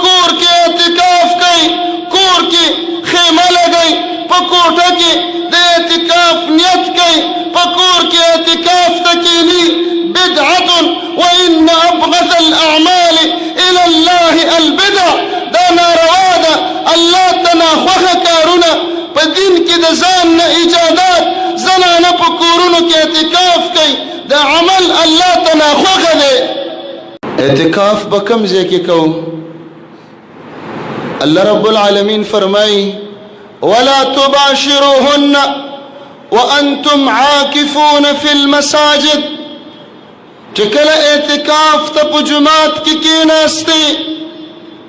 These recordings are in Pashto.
کور کې اعتکاف کوي کور کې خیمه لګوي په کوټه کې د اعتکاف نیت کوي په کور کې اعتکاف ته کیني بدعة وإن أبغض الأعمال إلى الله البدع دا ناروا ده الله ته ناخوښه کارونه په دین کې د ځان نه ایجادات زنانه په کورونو کې اعتکاف کوي دا عمل الله ته ناخوښه دی اعتکاف به کوم ځای کې کوو الله رب العالمین فرمایي ولا تباشروهن وأنتم عاكفون في المساجد چې کله اعتکاف ته په جومات کې کېناستې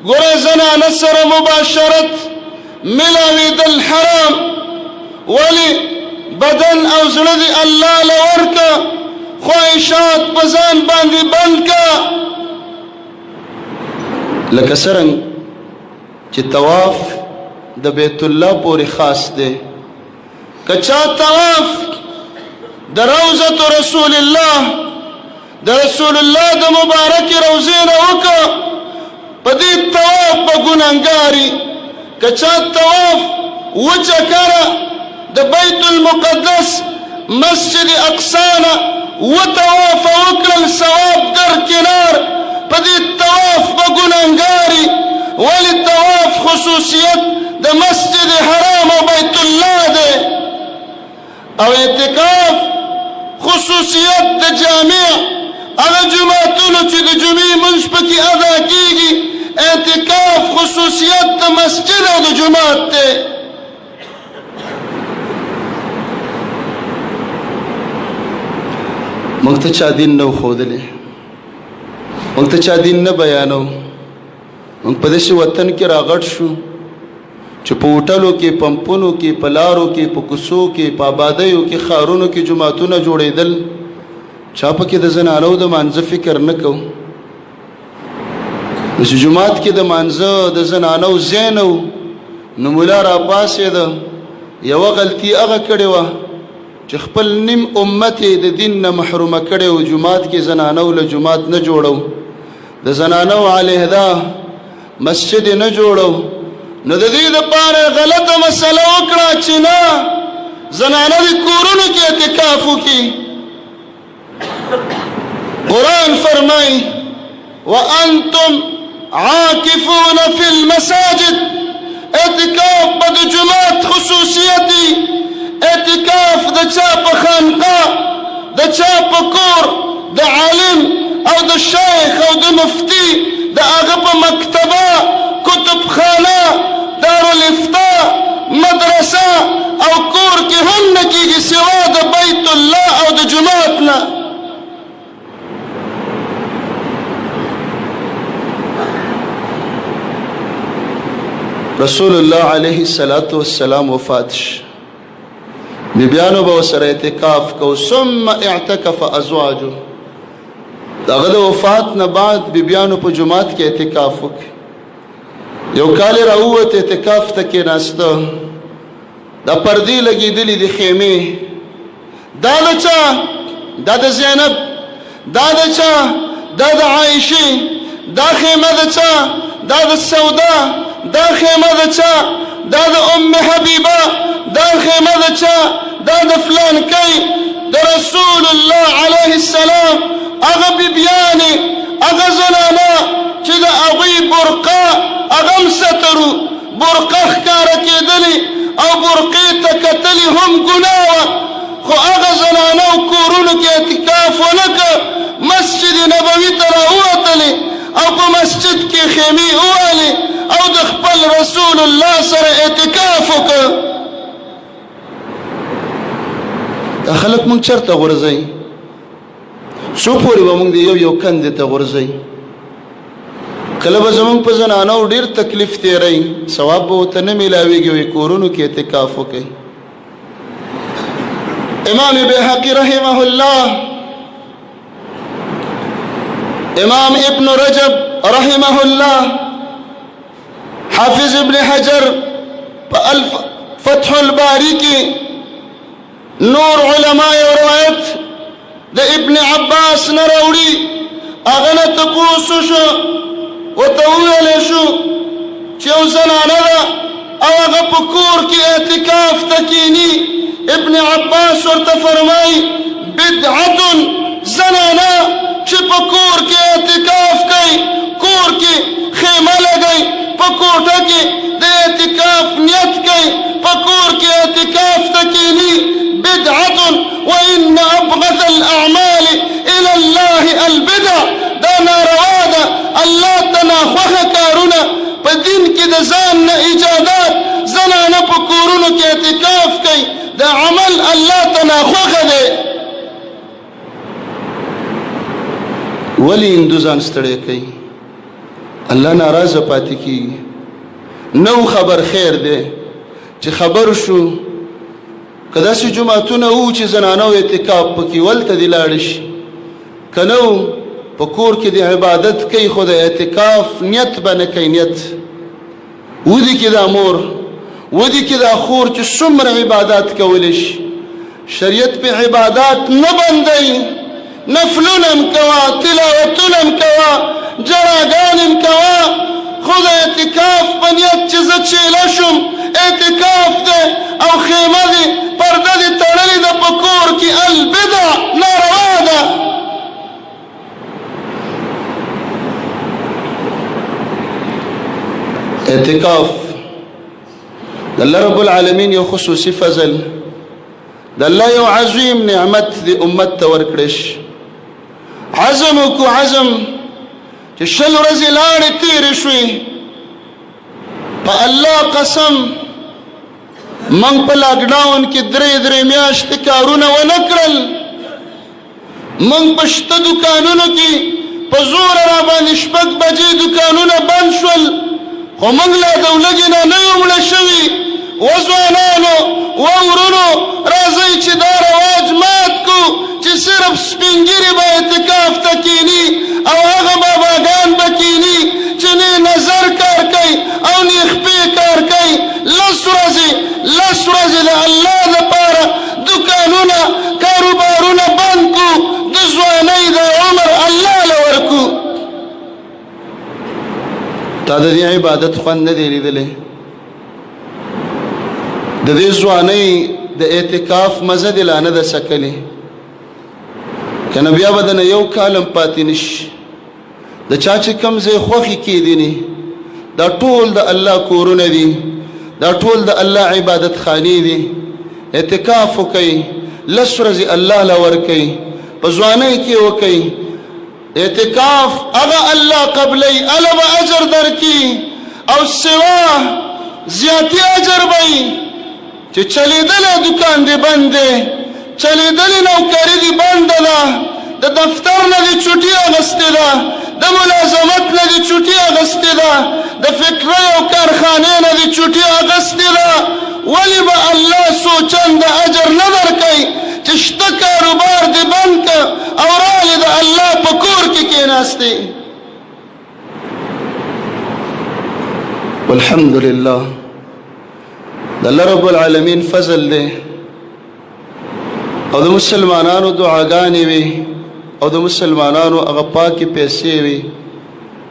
ګوره زنانه سره مباشرت ملاوېدل حرام ولې بدن او زړه دې الله له ورکه خواهشات په ځان باندې بند که لکه څرنګه چې طواف د بیت الله پورې خاص دی که چا طواف د روضة رسول الله د رسول الله د مبارک روضې نه وکړه په دې طواف به ګناهګاري که چا طواف وچکره د بیت المقدس مسجد اقصا نه وطوافه وکړل ثواب درکنار په دې طواف به ګناهګاري ولې طواف خصوصیت د مسجد حرام او بیت الله دی او اعتکاف خصوصیت د جامع هغه جماعتونو چې د جمعې منځ پکې ادا کیږي اعتکاف خصوصیت د مسجد او د جماعت دی موږ ته چا دین نه ښودلی موږ ته چا دین نه بیانو موږ په داسې وطن کې راغټ شو چې په هوټلو کې پمپونو کې په لارو کې په کوڅو کې په آبادیو کې ښارونو کې جوماتونه جوړېدل چا پکې د زنانو د مانځه فکر نه کوو چې جومات کې د مانځه د زنانو ځای نه و نو ملا راپاڅېده یوه غلطي هغه کړې وه چې خپل نیم امت یې د دین نه محرومه کړی و جومات کې زنانو له جومات نه جوړو د زنانو علیحده مسجد نه جوړو نو د دې دپاره غلطه مسله وکړه چې نه زنانه د کورونو کې اعتکاف وکړي قرآن فرمایي وانتم عاکفون فی المساجد اعتکاف به د جومات خصوصیت دی اعتکاف د چا په خانقاه د چا په کور د عالم او د شیخ او د مفتی د هغه په مکتبه کتبخانه دارالافتا مدرسه او کور کې هم نه کېږي سوا د بیت الله او د جومات نه رسول الله علیه السلام وفات شو بیبیانو به ورسره اعتکاف کو ثم اعتکف ازواجه د هغه د وفات نه بعد بیبیانو په جومات کې اعتکاف وکړي یو کال یې راووت اعتکاف ته کېناسته دا پردې لګېدلې د خیمې دا د چا دا د زینب دا د چا دا د عایشې دا خیمه د چا دا د سودا دا خیمه د چا دا د ام حبیبه دا خیمه د چا دا د فلان کی د رسول الله علیه السلام هغه بیبیانې هغه زنانه چې د هغوی برقه هغه هم سترو برقه ښکاره کېدلې او برقې ته کتلې هم ګناه وه خو هغه زنانه و کورونو کې اعتکاف ونه کړ مسجد نبوي ته راووتلې او په مسجد کې خیمې ووالې او د خپل رسول الله سره اعتکاف وکړ دا خلک مونږ چېرته غورځوي څو پورې به مونږ د یو کندې ته غورځوي کله به زمونږ په زنانو ډېر تکلیف تېروي ثواب به ورته نه میلاویږي وایي کورونو کې اعتکاف وکړئ امام بیهقي رحمه الله امام ابن رجب رحمه الله حافظ ابن حجر فتح الباری کی نور علماء روایت د ابن عباس نروڑی اغنى تپوسو شو ورته وویلی شو چې یو زنانه ده او هغه په کور کې اعتکاف ته کیني. ابن عباس ورته فرمایي بدعت زنانه چې په کور کې اعتکاف کوي، کور کې خیمه لګوي، په کوټه کې د اعتکاف نیت کوي، په کور کې اعتکاف ته کیني. بدعت وان ابغض الاعمال الى الله البدع، دا ناروا ده، الله ته ناخوښه کارونه په دین کې د ځان نه ایجادات زنانه په کورونو کې اعتکاف کوي، دا عمل الله ته ناخوښه دی. ولی هندو ځان ستړی کوي؟ الله ناراضه پاتې کیږي. نو خبر خیر دی چې خبر شو که داسې جماعتونه وو چې زنانو اعتکاف پکې ولته دې لاړ شي، که نه په کور کې د عبادت کوي خو د اعتکاف نیت به نه کوي. نیت ودي کې دا مور، ودي کې دا خور چې څومره عبادات کولی شي، شریعت په عبادات نه بندوي، نفلونه هم کوه، تلاوتونه هم کوه، جړاګانې هم کوه، خو د اعتکاف په نیت چې زه چیله شم اعتکاف دی او خیمه دی پرده دې تړلې ده په کور کې، البدع ناروا ده. اعتکاف د الله رب العالمین یو خصوصي فضل، د الله یو عظیم نعمت دی امت ته ورکړی شي. عزم وکړو، عزم چې 20 ورځې لاړې تېرې شوې، په الله قسم موږ په لاکډاون کې 3 میاشتې کارونه ونه کړل. موږ په شته دوکانونو کې په زور را باندې 6 بجې دوکانونه بند شول، خو موږ لا د ولږې نه نه یو مړه شوي. وځوانانو وورونو راځئ چې دا رواج مات کړو چې صرف سپین ږیرې به اعتکاف ته کیني او هغه باباګان به کیني چې نه نظر کار کوي او نه خپې کار کوي. 10 ورځې د الله دپاره دوکانونه کاروبارونه بند کړو، د ځوانۍ د عمر الله له ورکړو. تا د دې عبادت خوند نه دی لیدلی؟ د دې ځوانۍ د اعتکاف مزه دې لا نه ده څکلې؟ که نه بیا به دنه یو کالم پاتې نشي. د چا چې کوم ځای خوښې کېدني، دا ټول د الله کورونه دي، دا ټول د الله عبادت خانې دي. اعتکاف وکئ، 10 ورځې الله له ورکئ، په ځوانۍ کې وکئ. اعتکاف هغه الله قبلی، هله به اجر درکړي او سوا زیاتې اجر به وي. چې چلیدلی دوکان دې بند دی، چلیدلی نوکري دې بنده ده، د دفتر نه دې چوټي اغوستې ده، د ملازمت نه دې چوټي اغوستې ده، د فکرۍ او کارخانې نه دې چوټي اغوستې ده. ولې به الله څو چنده اجر نه درکوي چې شته کاروبار دې بند که او رالې د الله په کور کې کېناستې؟ والحمدلله د الله رب العالمین فضل دی او د مسلمانانو دعاګانې وي او د مسلمانانو هغه پاکې پیسې وي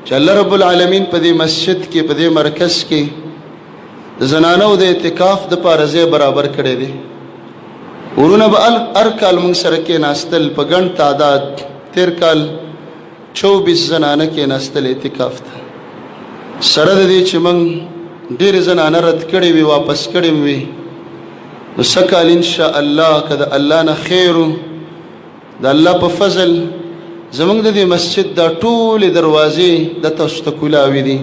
چې الله رب العالمین په دې مسجد کې، په دې مرکز کې د زنانو د اعتکاف دپاره ځای برابر کړی دی. ورونه به هر کال موږ سره کېناستل په ګڼ تعداد. تېر کال 24 زنانه کېناستل اعتکاف ته. سره د دې چې موږ ډېرې زنانه رد کړې وي، واپس کړې وي، نو سکال انشاءالله که د الله نه خیر و د الله په فضل زموږ د دې مسجد دا ټولې دروازې د تاسو ته کولاوي دي.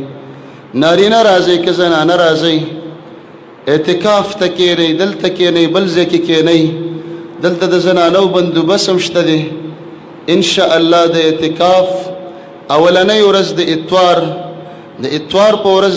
نارینه راځئ که زنانه راځئ، اعتکاف ته کېنئ، دلته کېنئ، بل ځای کې کېنئ. دلته د زنانو بندوبست هم شته دی. انشاءالله د اعتکاف اولنۍ ورځ د اتوار په ورځ